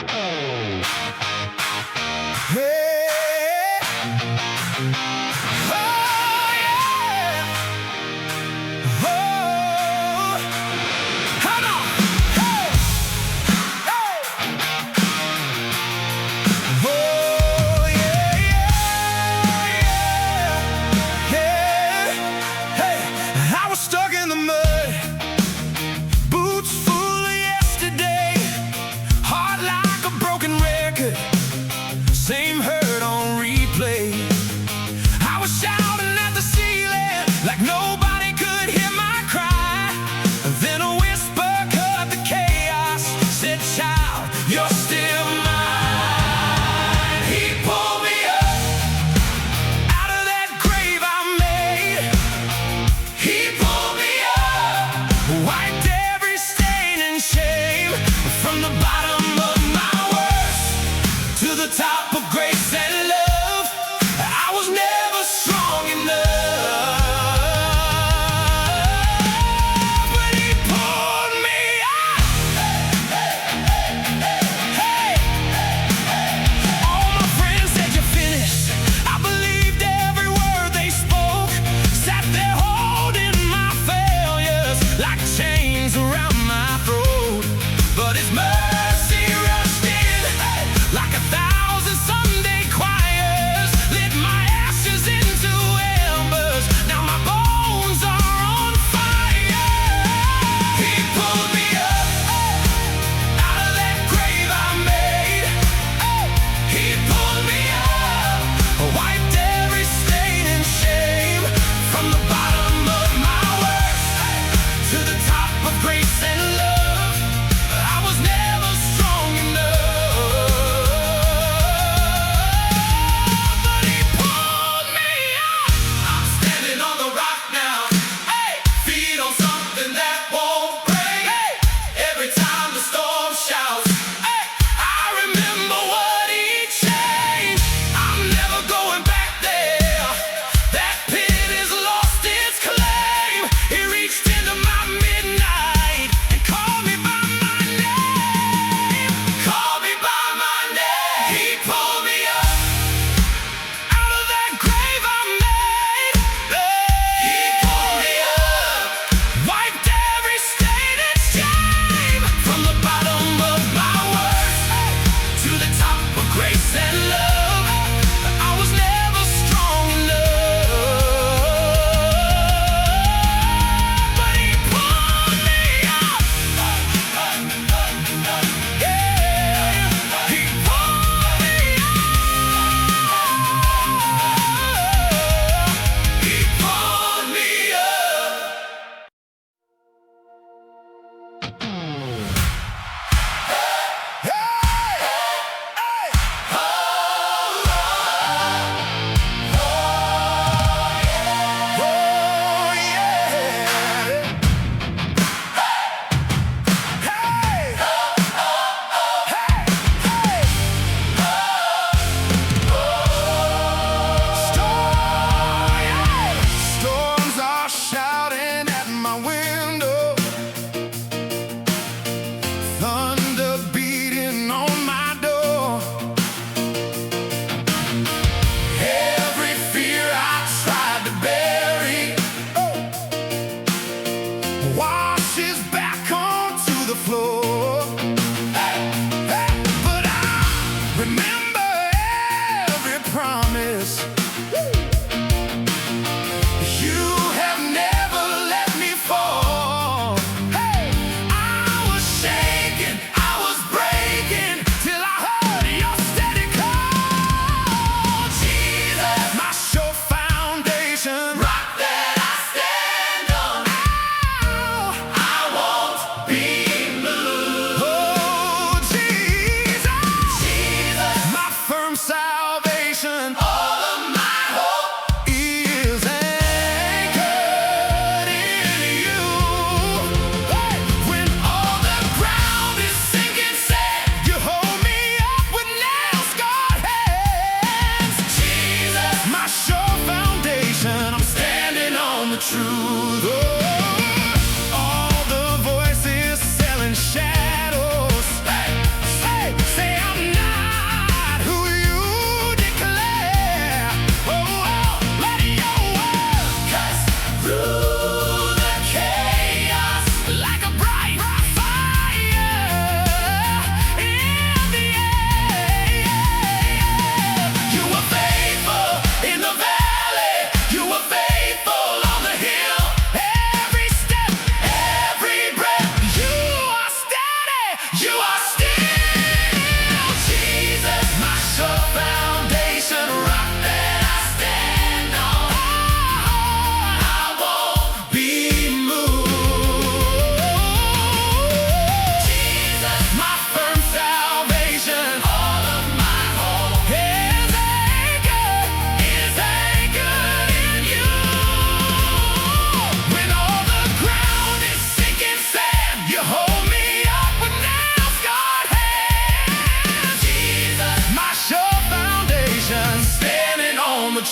Hey, oh yeah, oh, come on, hey, hey, oh yeah, yeah, yeah, yeah, hey, I was stuck in the mud, boots full of yesterday, heart like a broken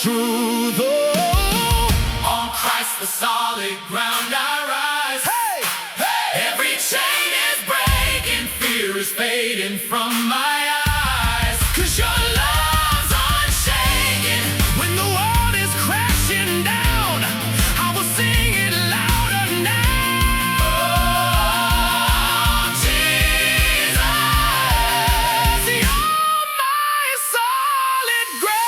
truth. Oh, On Christ the solid ground I rise. hey, hey, Every chain is breaking, fear is fading from my eyes. 'cause your love's unshaken. When the world is crashing down, I will sing it louder now. Oh, Jesus, You're my solid ground.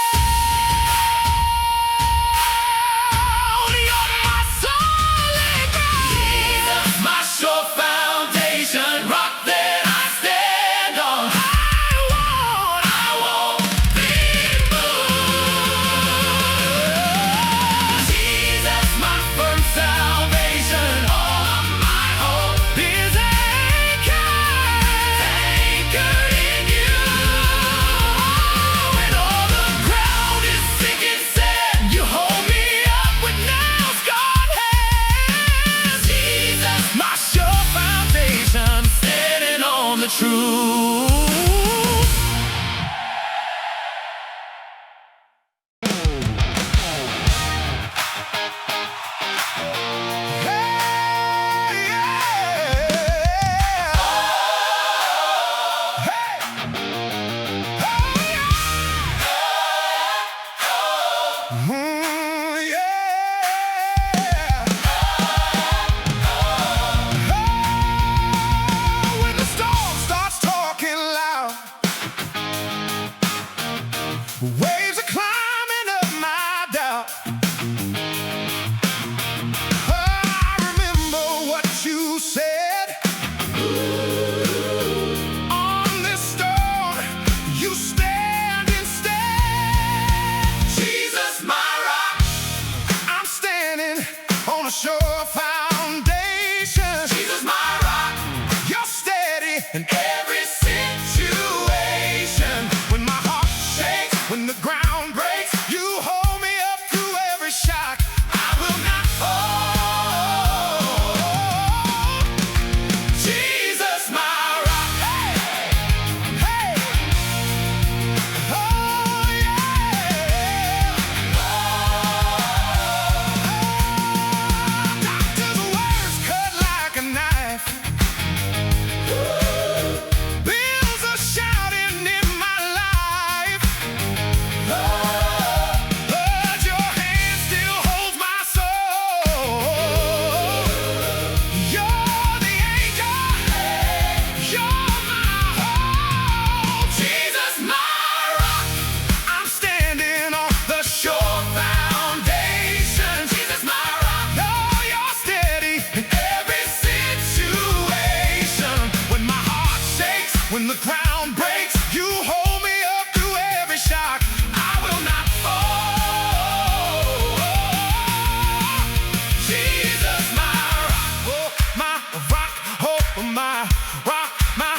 You're my solid ground. Jesus, my sure foundation, rock that I stand on. I won't be moved. Jesus, my firm salvation, all of my hope Is anchored anchored in you. when all the ground is sinking sand. You hold me up with nail-scarred hands. Jesus, My sure foundation, standing on the truth. Hey, yeah. Hey. When the storm starts talking loud, waves are climbing up my doubt. I remember what you said. On this stone, you stand instead. Jesus, my rock. I'm standing on a sure foundation. Jesus, my rock. You're steady in Every situation, when my heart shakes, when the ground breaks. You hold me up through every shock. I will not fall. Jesus, my rock. Hey, oh yeah. Doctor's words cut like a knife. Bills are shouting in my life. But your hand still holds my soul. You're the anchor. You're my hope. Jesus, my rock. I'm standing on the sure foundation. Jesus, my rock. No, you're steady in every situation. When my heart shakes, when the ground breaks, you hold me up through every shock. I will not fall. Jesus, my rock. Oh, my rock, oh, my rock, my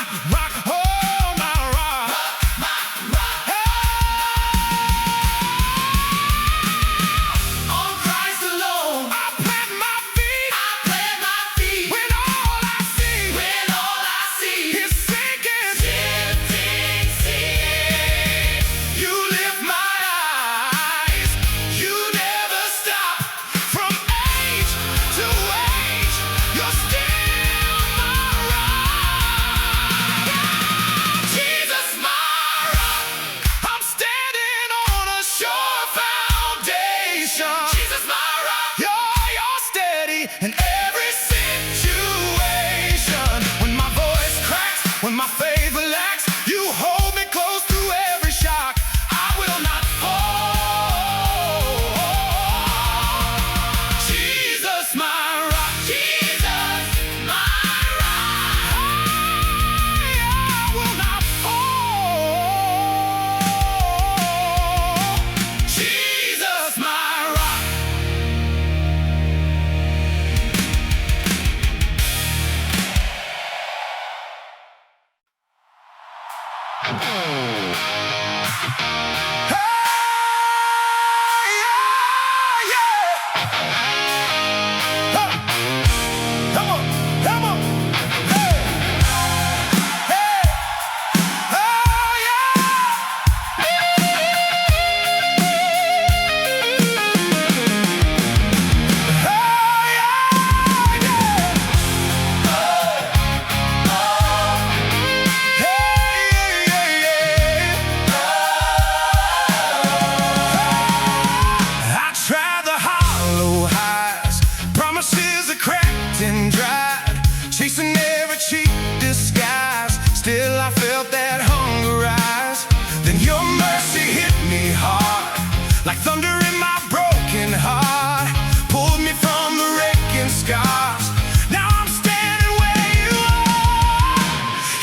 Still I felt that hunger rise. Then your mercy hit me hard, like thunder in my broken heart. Pulled me from the wrecking scars. Now I'm standing where you are.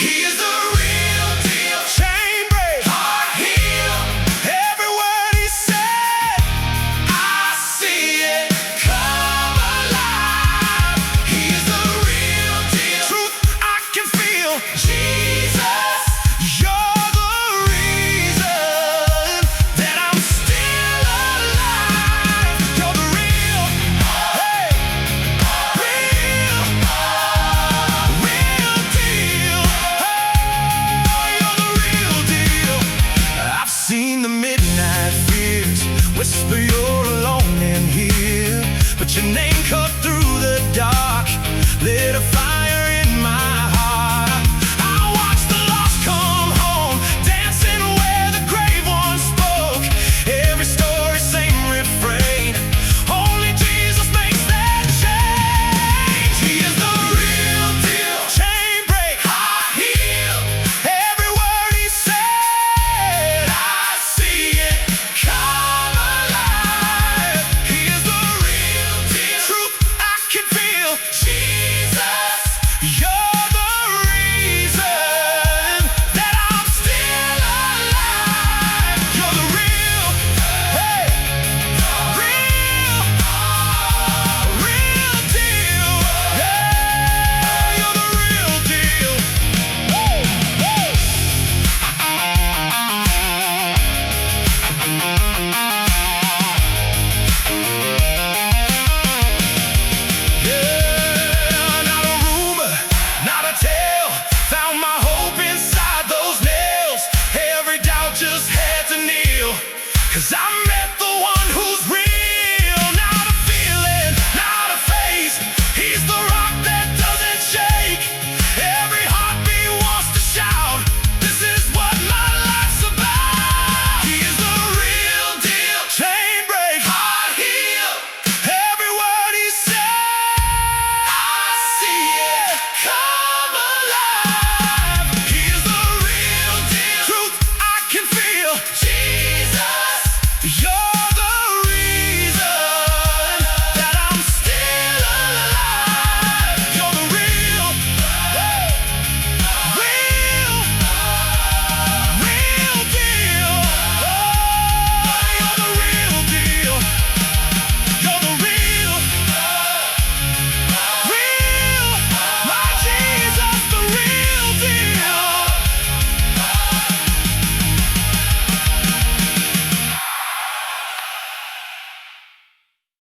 He is the real deal. Chain break, Heart heal. every word he said, I see it come alive. He is the real deal. truth I can feel. Jesus.